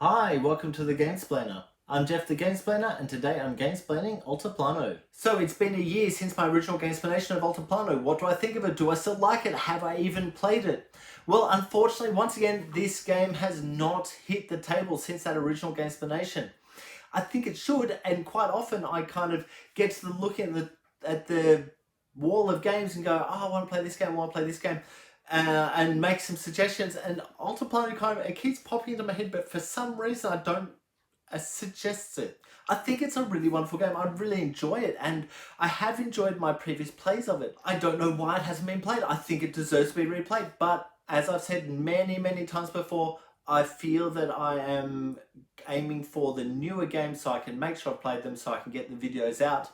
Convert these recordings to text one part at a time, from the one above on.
Hi, welcome to the Gamesplainer. I'm Jeff the Gamesplainer and today I'm Gamesplaining Altiplano. So it's been a year since my original Gamesplanation of Altiplano. What do I think of it? Do I still like it? Have I even played it? Well, unfortunately, once again, this game has not hit the table since that original Gamesplanation. I think it should, and quite often I kind of get to the look at the wall of games and go, oh, I want to play this game, I want to play this game. And make some suggestions, and Altiplano kind of, it keeps popping into my head, but for some reason I don't suggest it. I think it's a really wonderful game. I really enjoy it, and I have enjoyed my previous plays of it. I don't know why it hasn't been played. I think it deserves to be replayed, but as I've said many times before, I feel that I am aiming for the newer games so I can make sure I've played them so I can get the videos out.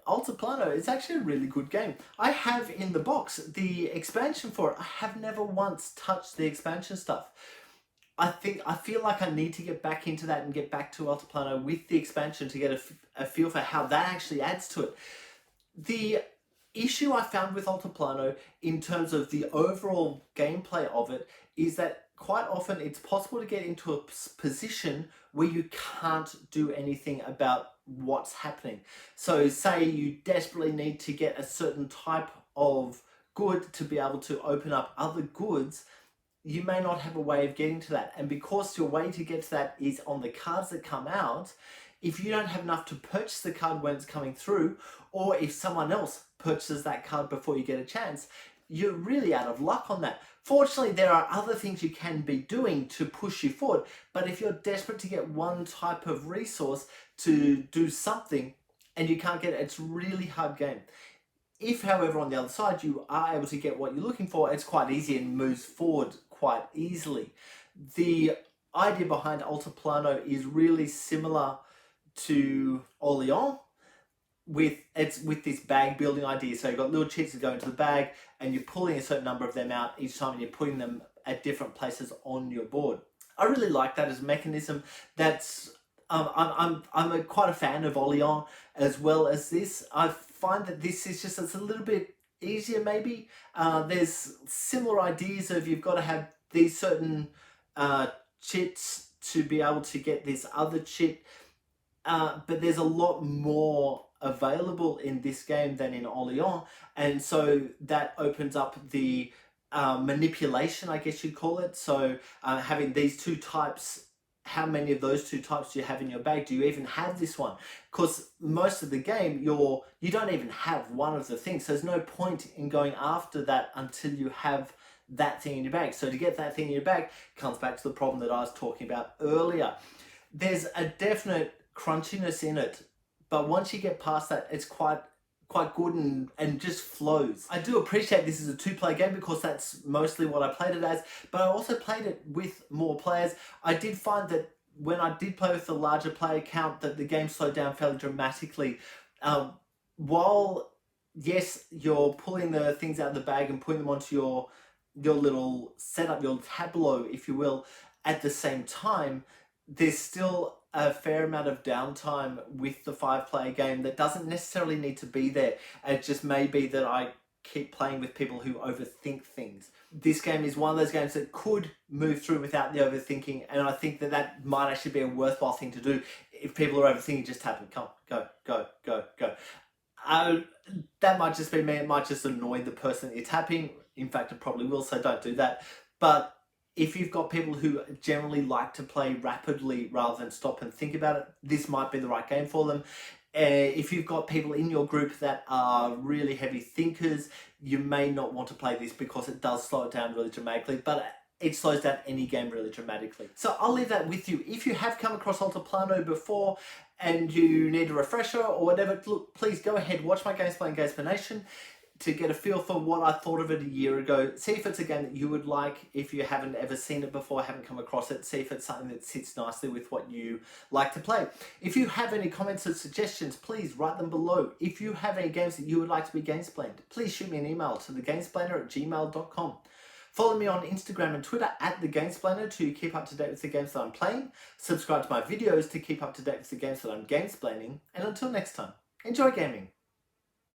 Altiplano is actually a really good game. I have in the box the expansion for it. I have never once touched the expansion stuff. I feel like I need to get back into that and get back to Altiplano with the expansion to get a feel for how that actually adds to it. The issue I found with Altiplano in terms of the overall gameplay of it is that quite often it's possible to get into a position where you can't do anything about what's happening. So say you desperately need to get a certain type of good to be able to open up other goods, you may not have a way of getting to that. And because your way to get to that is on the cards that come out, if you don't have enough to purchase the card when it's coming through, or if someone else purchases that card before you get a chance, you're really out of luck on that. Fortunately, there are other things you can be doing to push you forward, but if you're desperate to get one type of resource to do something and you can't get it, it's a really hard game. If, however, on the other side, you are able to get what you're looking for, it's quite easy and moves forward quite easily. The idea behind Altiplano is really similar to Orléans, with this bag building idea. So you've got little chits that go into the bag and you're pulling a certain number of them out each time and you're putting them at different places on your board. I really like that as a mechanism. That's I'm quite a fan of Orléans as well as this. I find that this is just, it's a little bit easier maybe. There's similar ideas of you've got to have these certain chits to be able to get this other chit. But there's a lot more available in this game than in Orléans, and so that opens up the manipulation, I guess you'd call it. So having these two types, how many of those two types do you have in your bag? Do you even have this one? Because most of the game, you don't even have one of the things. So there's no point in going after that until you have that thing in your bag. So to get that thing in your bag comes back to the problem that I was talking about earlier. There's a definite crunchiness in it, but once you get past that, it's quite good and just flows. I do appreciate this is a two-player game because that's mostly what I played it as, but I also played it with more players. I did find that when I did play with the larger player count that the game slowed down fairly dramatically. While yes, you're pulling the things out of the bag and putting them onto your little setup, your tableau, if you will, at the same time, there's still a fair amount of downtime with the 5-player game that doesn't necessarily need to be there. It just may be that I keep playing with people who overthink things. This game is one of those games that could move through without the overthinking, and I think that might actually be a worthwhile thing to do. If people are overthinking, just tap them. Come, go. That might just be me. It might just annoy the person that you're tapping. In fact, it probably will, so don't do that. But if you've got people who generally like to play rapidly rather than stop and think about it, this might be the right game for them. If you've got people in your group that are really heavy thinkers, you may not want to play this because it does slow it down really dramatically, but it slows down any game really dramatically. So I'll leave that with you. If you have come across Altiplano before and you need a refresher or whatever, look, please go ahead, watch my Gamesplained Gamesplanation to get a feel for what I thought of it a year ago. See if it's a game that you would like. If you haven't ever seen it before, haven't come across it, see if it's something that sits nicely with what you like to play. If you have any comments or suggestions, please write them below. If you have any games that you would like to be Gamesplained, please shoot me an email to thegamesplainer@gmail.com. Follow me on Instagram and Twitter @thegamesplainer to keep up to date with the games that I'm playing. Subscribe to my videos to keep up to date with the games that I'm gamesplaining. And until next time, enjoy gaming.